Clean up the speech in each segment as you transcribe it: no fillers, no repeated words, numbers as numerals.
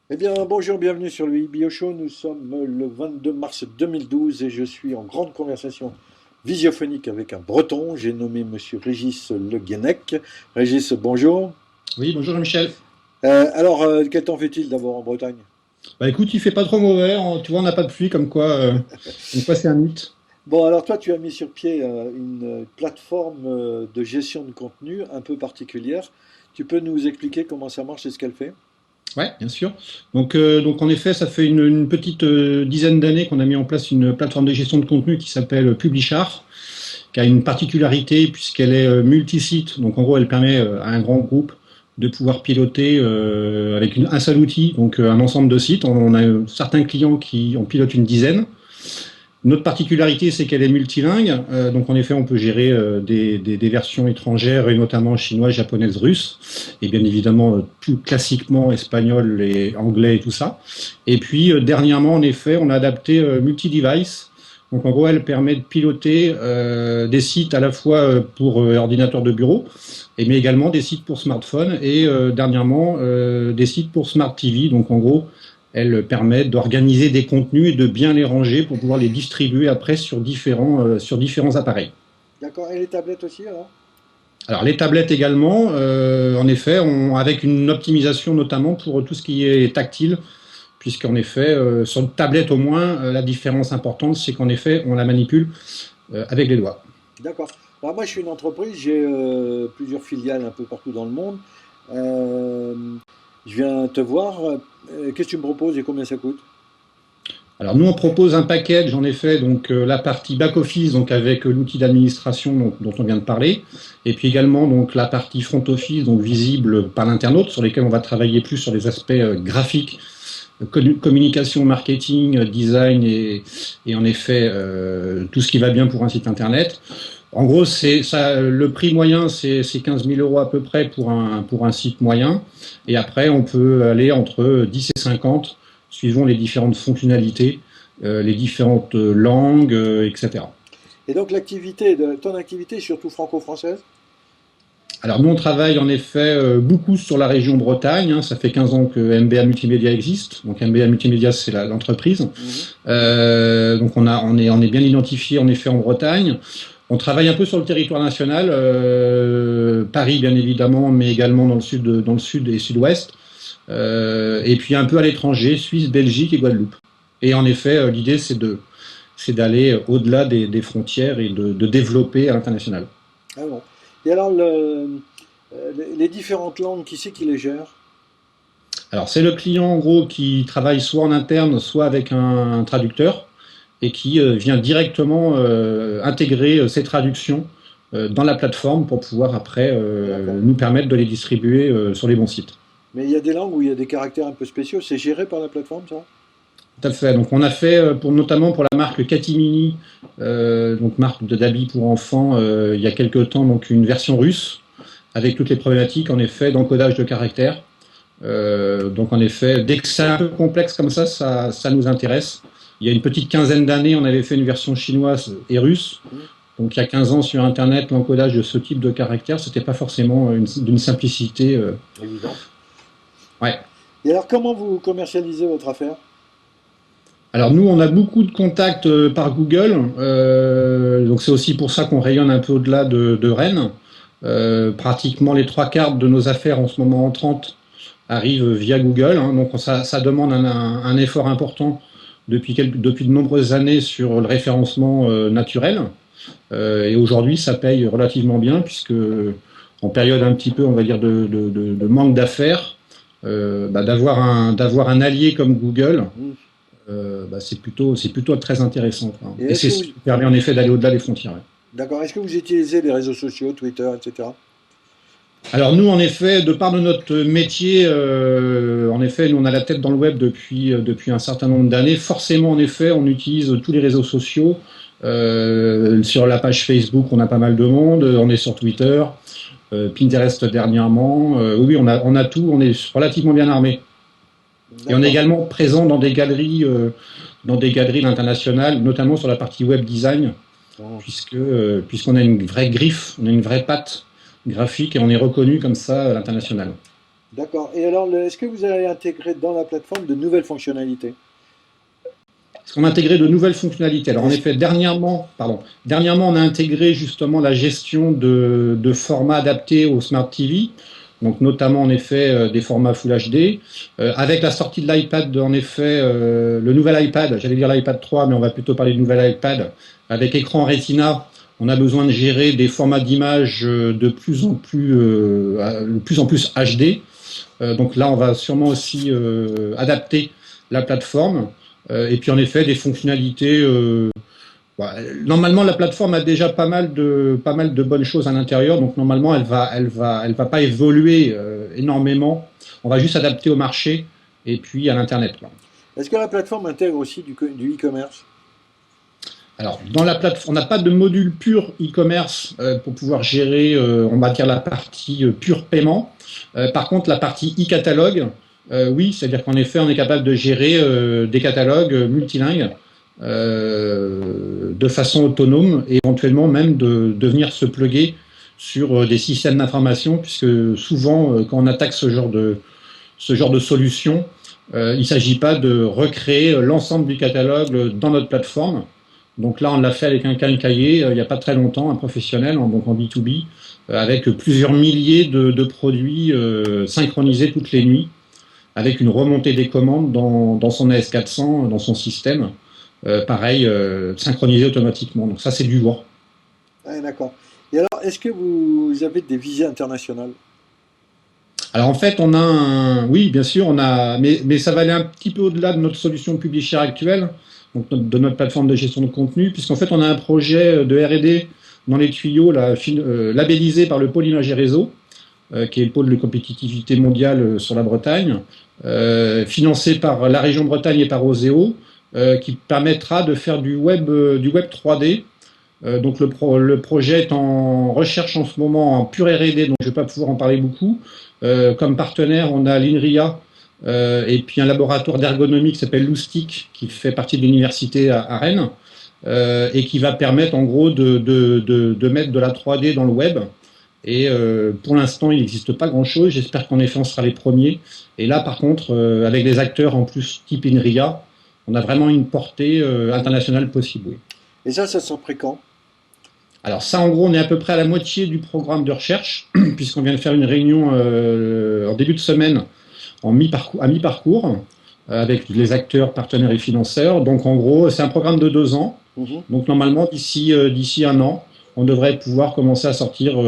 Eh bien, bonjour, bienvenue sur le IBio Show. Nous sommes le 22 mars 2012 et je suis en grande conversation visiophonique avec un Breton. J'ai nommé Monsieur Régis Le Guenec. Régis, bonjour. Oui, bonjour Michel. Quel temps fait-il d'abord en Bretagne? Bah écoute, il fait pas trop mauvais, tu vois, on n'a pas de pluie, comme quoi c'est un mythe. Bon, alors toi, tu as mis sur pied une plateforme de gestion de contenu un peu particulière. Tu peux nous expliquer comment ça marche et ce qu'elle fait? Ouais, bien sûr. Donc en effet, ça fait une petite dizaine d'années qu'on a mis en place une plateforme de gestion de contenu qui s'appelle Publishar, qui a une particularité puisqu'elle est multi-site. Donc en gros, elle permet à un grand groupe de pouvoir piloter avec un seul outil, donc un ensemble de sites. On a certains clients qui en pilotent une dizaine. Notre particularité, c'est qu'elle est multilingue. Donc, en effet, on peut gérer des versions étrangères, et notamment chinoises, japonaises, russes, et bien évidemment, plus classiquement, espagnol et anglais et tout ça. Et puis, dernièrement, en effet, on a adapté multi-device. Donc, en gros, elle permet de piloter des sites à la fois pour ordinateur de bureau, mais également des sites pour smartphone et dernièrement, des sites pour Smart TV. Donc, en gros, elle permet d'organiser des contenus et de bien les ranger pour pouvoir les distribuer après sur différents appareils. D'accord. Et les tablettes aussi, alors? Alors les tablettes également, en effet, avec une optimisation notamment pour tout ce qui est tactile, puisqu'en effet, sur une tablette au moins, la différence importante, c'est qu'en effet, on la manipule avec les doigts. D'accord. Alors moi, je suis une entreprise, j'ai plusieurs filiales un peu partout dans le monde. Euh, je viens te voir. Qu'est-ce que tu me proposes et combien ça coûte? Alors nous, on propose un package, en effet, donc la partie back-office, donc avec l'outil d'administration dont on vient de parler, et puis également donc la partie front-office, donc visible par l'internaute, sur lesquels on va travailler plus sur les aspects graphiques, communication, marketing, design et en effet tout ce qui va bien pour un site internet. En gros, c'est ça, le prix moyen, c'est 15 000 euros à peu près pour un site moyen. Et après, on peut aller entre 10 et 50, suivant les différentes fonctionnalités, les différentes langues, etc. Et donc l'activité de ton activité est surtout franco-française? Alors nous, on travaille en effet beaucoup sur la région Bretagne, hein. Ça fait 15 ans que MBA Multimédia existe. Donc MBA Multimédia, c'est l'entreprise. Mhm. Donc on est bien identifié en effet en Bretagne. On travaille un peu sur le territoire national, Paris bien évidemment, mais également dans le sud et sud-ouest. Et puis un peu à l'étranger, Suisse, Belgique et Guadeloupe. Et en effet, l'idée c'est d'aller au-delà des frontières et de développer à l'international. Ah bon. Et alors les différentes langues, qui c'est qui les gère? Alors, c'est le client, en gros, qui travaille soit en interne, soit avec un traducteur, et qui vient directement intégrer ces traductions dans la plateforme pour pouvoir après D'accord. nous permettre de les distribuer sur les bons sites. Mais il y a des langues où il y a des caractères un peu spéciaux. C'est géré par la plateforme, ça? Tout à fait. Donc, on a fait, notamment pour la marque Catimini, donc marque d'habits pour enfants, il y a quelques temps, donc une version russe, avec toutes les problématiques, en effet, d'encodage de caractères. Donc en effet, dès que c'est un peu complexe comme ça nous intéresse. Il y a une petite quinzaine d'années, on avait fait une version chinoise et russe. Mhm. Donc il y a 15 ans sur Internet, l'encodage de ce type de caractères, c'était pas forcément d'une simplicité. Évident. Ouais. Et alors comment vous commercialisez votre affaire? Alors nous, on a beaucoup de contacts par Google. Donc c'est aussi pour ça qu'on rayonne un peu au-delà de Rennes. Pratiquement les trois quarts de nos affaires en ce moment entrantes arrivent via Google, hein. Donc ça demande un effort important depuis de nombreuses années sur le référencement naturel. Et aujourd'hui, ça paye relativement bien puisque en période un petit peu, on va dire, de manque d'affaires, d'avoir un allié comme Google, Mhm. c'est plutôt très intéressant, quoi. Et Et est-ce c'est que ce vous... qui permet en effet d'aller au-delà des frontières. Ouais. D'accord. Est-ce que vous utilisez les réseaux sociaux, Twitter, etc.? Alors nous, en effet, de par de notre métier, en effet, nous on a la tête dans le web depuis un certain nombre d'années. Forcément, en effet, on utilise tous les réseaux sociaux. Sur la page Facebook, on a pas mal de monde. On est sur Twitter, Pinterest dernièrement. Oui, on a tout. On est relativement bien armé. Et on est D'accord. également présent dans des galeries internationales, notamment sur la partie web design, Mhm. puisqu'on a une vraie griffe, on a une vraie patte graphique et on est reconnu comme ça à l'international. D'accord. Et alors, est-ce que vous allez intégrer dans la plateforme de nouvelles fonctionnalités? Parce qu'on a intégré de nouvelles fonctionnalités. Alors en Est-ce- effet, dernièrement, on a intégré justement la gestion de formats adaptés au Smart TV, donc notamment en effet des formats Full HD. Avec la sortie de l'iPad, en effet, le nouvel iPad, j'allais dire l'iPad 3, mais on va plutôt parler du nouvel iPad, avec écran Retina, on a besoin de gérer des formats d'image de plus en plus HD. Donc là, on va sûrement aussi adapter la plateforme. Et puis en effet, des fonctionnalités. Bah, normalement, la plateforme a déjà pas mal de bonnes choses à l'intérieur. Donc normalement, elle va pas évoluer énormément. On va juste adapter au marché et puis à l'internet, quoi. Est-ce que la plateforme intègre aussi du e-commerce? Alors, dans la plateforme, on n'a pas de module pur e-commerce pour pouvoir gérer, on va dire, la partie pure paiement. Par contre, la partie e-catalogue, oui, c'est-à-dire qu'en effet, on est capable de gérer des catalogues multilingues de façon autonome et éventuellement même de venir se plugger sur des systèmes d'information, puisque souvent, quand on attaque ce genre de solution, il ne s'agit pas de recréer l'ensemble du catalogue dans notre plateforme. Donc là, on l'a fait avec un cahier il n'y a pas très longtemps, un professionnel, donc en B2B, avec plusieurs milliers de produits synchronisés toutes les nuits, avec une remontée des commandes dans son AS400, dans son système, pareil, synchronisé automatiquement. Donc ça, c'est du lourd. Ah, d'accord. Et alors, est-ce que vous avez des visées internationales? Alors en fait, oui, bien sûr, mais ça va aller un petit peu au-delà de notre solution publisher actuelle, donc de notre plateforme de gestion de contenu, puisqu'en fait, on a un projet de R&D dans les tuyaux, là, labellisé par le pôle Image et Réseau, qui est le pôle de compétitivité mondiale sur la Bretagne, financé par la région Bretagne et par Oseo, qui permettra de faire du web 3D. Donc le projet est en recherche en ce moment en pur R&D, donc je ne vais pas pouvoir en parler beaucoup. Comme partenaire, on a l'INRIA et puis un laboratoire d'ergonomie qui s'appelle Loustic, qui fait partie de l'université à Rennes, et qui va permettre en gros de mettre de la 3D dans le web. Et pour l'instant, il n'existe pas grand-chose. J'espère qu'en effet, on sera les premiers. Et là, par contre, avec des acteurs en plus type INRIA, on a vraiment une portée internationale possible. Oui. Et ça s'en prend quand? Alors ça, en gros, on est à peu près à la moitié du programme de recherche, puisqu'on vient de faire une réunion en début de semaine à mi-parcours, avec les acteurs, partenaires et financeurs. Donc en gros, c'est un programme de 2 ans. Mhm. Donc normalement, d'ici un an, on devrait pouvoir commencer à sortir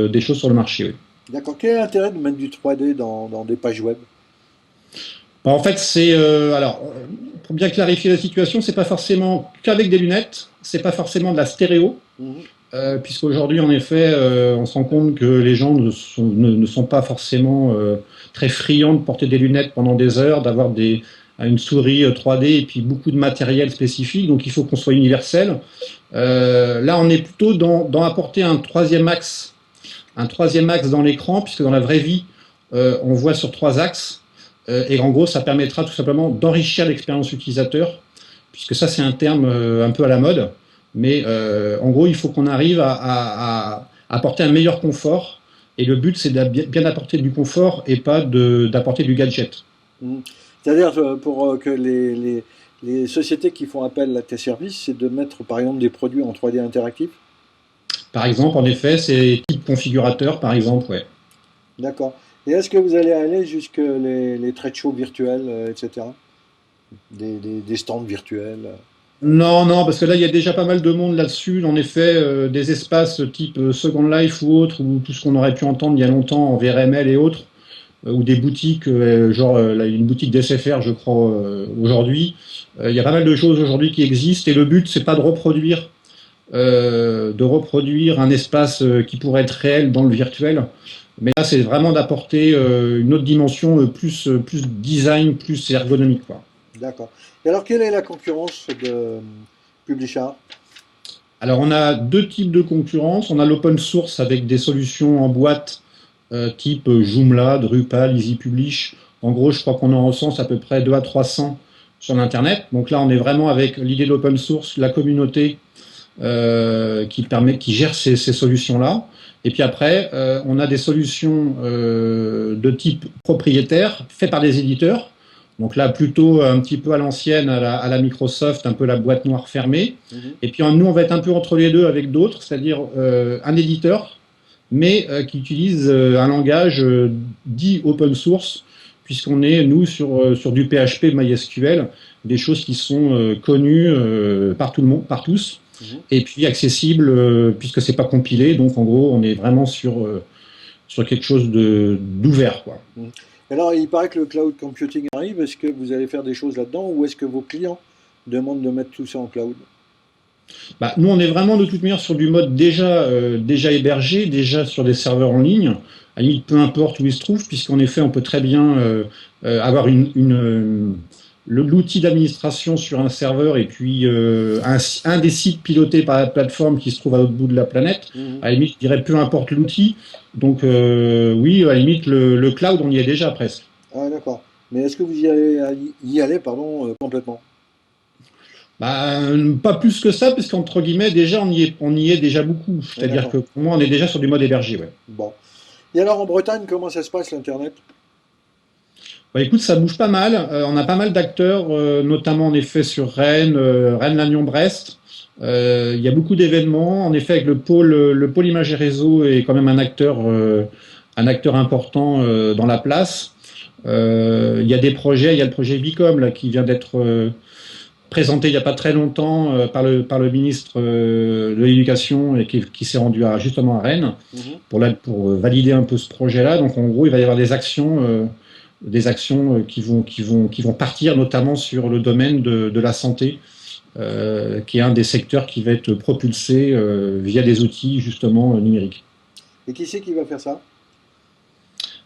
des choses sur le marché. Oui. D'accord. Quel est l'intérêt de mettre du 3D dans des pages web? Bon, en fait, pour bien clarifier la situation, c'est pas forcément qu'avec des lunettes, c'est pas forcément de la stéréo. Mhm. Puisqu'aujourd'hui, en effet, on se rend compte que les gens ne sont pas forcément très friands de porter des lunettes pendant des heures, d'avoir une souris 3D et puis beaucoup de matériel spécifique. Donc, il faut qu'on soit universel. Là, on est plutôt dans apporter un troisième axe dans l'écran, puisque dans la vraie vie, on voit sur 3 axes. Et en gros, ça permettra tout simplement d'enrichir l'expérience utilisateur, puisque ça, c'est un terme un peu à la mode. Mais en gros, il faut qu'on arrive à apporter un meilleur confort. Et le but, c'est de bien apporter du confort et pas d'apporter du gadget. Mhm. C'est-à-dire pour que les sociétés qui font appel à tes services, c'est de mettre par exemple des produits en 3D interactifs? Par exemple, en effet, c'est type configurateur, par exemple, ouais. D'accord. Et est-ce que vous allez aller jusque les trade shows virtuels, etc. Des stands virtuels? Non, non, parce que là, il y a déjà pas mal de monde là-dessus. En effet, des espaces type Second Life ou autres, ou tout ce qu'on aurait pu entendre il y a longtemps en VRML et autres, ou des boutiques, là, une boutique d'SFR, je crois, aujourd'hui. Il y a pas mal de choses aujourd'hui qui existent, et le but, c'est pas de reproduire un espace qui pourrait être réel dans le virtuel, mais là, c'est vraiment d'apporter une autre dimension plus design, plus ergonomique, quoi. D'accord. Et alors, quelle est la concurrence de Publishart? Alors, on a 2 types de concurrence. On a l'open source avec des solutions en boîte type Joomla, Drupal, Easy Publish. En gros, je crois qu'on en recense à peu près 2 à 300 sur l'Internet. Donc là, on est vraiment avec l'idée de l'open source, la communauté qui gère ces solutions-là. Et puis après, on a des solutions de type propriétaire, faites par des éditeurs. Donc là, plutôt un petit peu à l'ancienne, à la Microsoft, un peu la boîte noire fermée. Et puis nous, on va être un peu entre les deux avec d'autres, c'est-à-dire un éditeur, mais qui utilise un langage dit open source, puisqu'on est, nous, sur du PHP MySQL, des choses qui sont connues par tout le monde, par tous, et puis accessibles, puisque c'est pas compilé. Donc en gros, on est vraiment sur quelque chose d'ouvert, quoi. Alors, il paraît que le cloud computing arrive. Est-ce que vous allez faire des choses là-dedans ou est-ce que vos clients demandent de mettre tout ça en cloud? Bah, nous, on est vraiment de toute manière sur du mode déjà hébergé, déjà sur des serveurs en ligne. À la limite, peu importe où ils se trouvent, puisqu'en effet, on peut très bien avoir l'outil d'administration sur un serveur et puis un des sites pilotés par la plateforme qui se trouve à l'autre bout de la planète. À la limite, je dirais peu importe l'outil. Donc oui, à la limite, le cloud, on y est déjà presque. Ah, d'accord. Mais est-ce que vous y allez complètement? Bah, pas plus que ça, puisqu'entre guillemets, déjà, on y est déjà beaucoup. Ah, C'est-à-dire que d'accord. pour moi, on est déjà sur du mode hébergé, ouais. Bon. Et alors en Bretagne, comment ça se passe l'Internet? Bah, écoute, ça bouge pas mal. On a pas mal d'acteurs, notamment en effet sur Rennes, Rennes, Lannion, Brest. Il y a beaucoup d'événements. En effet, avec le pôle image et réseau est quand même un acteur important dans la place. Il y a des projets. Il y a le projet Bicom là qui vient d'être présenté il n'y a pas très longtemps par le ministre de l'Éducation et qui s'est rendu justement à Rennes pour valider un peu ce projet-là. Donc en gros, il va y avoir des actions qui vont partir notamment sur le domaine de la santé, qui est un des secteurs qui va être propulsé via des outils justement numériques. Et qui c'est qui va faire ça?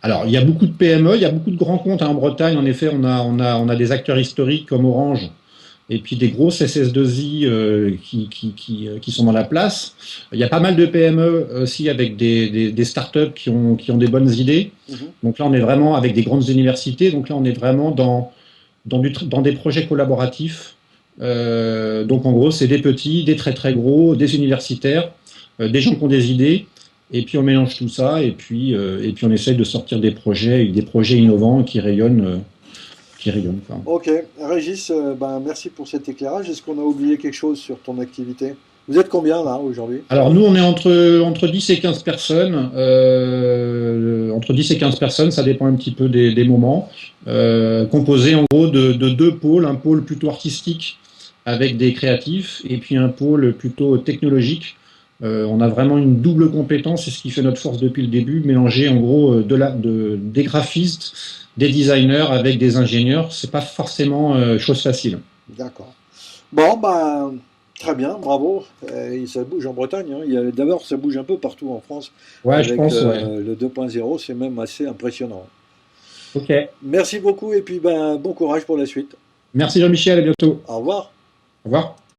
Alors, il y a beaucoup de PME, il y a beaucoup de grands comptes en Bretagne. En effet, on a des acteurs historiques comme Orange et puis des grosses SS2I qui sont dans la place. Il y a pas mal de PME aussi avec des startups qui ont des bonnes idées. Donc là, on est vraiment avec des grandes universités. Donc là, on est vraiment dans des projets collaboratifs. Donc en gros, c'est des petits, des très très gros, des universitaires, des gens qui ont des idées. Et puis on mélange tout ça et puis on essaye de sortir des projets innovants qui rayonnent. Enfin. Ok, Régis, merci pour cet éclairage. Est-ce qu'on a oublié quelque chose sur ton activité? Vous êtes combien là aujourd'hui? Alors nous, on est entre 10 et 15 personnes. Entre 10 et 15 personnes, ça dépend un petit peu des moments. Composé en gros de deux pôles, un pôle plutôt artistique avec des créatifs et puis un pôle plutôt technologique. On a vraiment une double compétence, c'est ce qui fait notre force depuis le début, mélanger en gros des graphistes, des designers avec des ingénieurs, c'est pas forcément chose facile. D'accord. Bon, très bien, bravo. Et ça bouge en Bretagne, hein. D'abord, ça bouge un peu partout en France. Ouais, Avec je pense, ouais. le 2.0, c'est même assez impressionnant. Ok. Merci beaucoup et puis bon courage pour la suite. Merci Jean-Michel, à bientôt. Au revoir. Au revoir.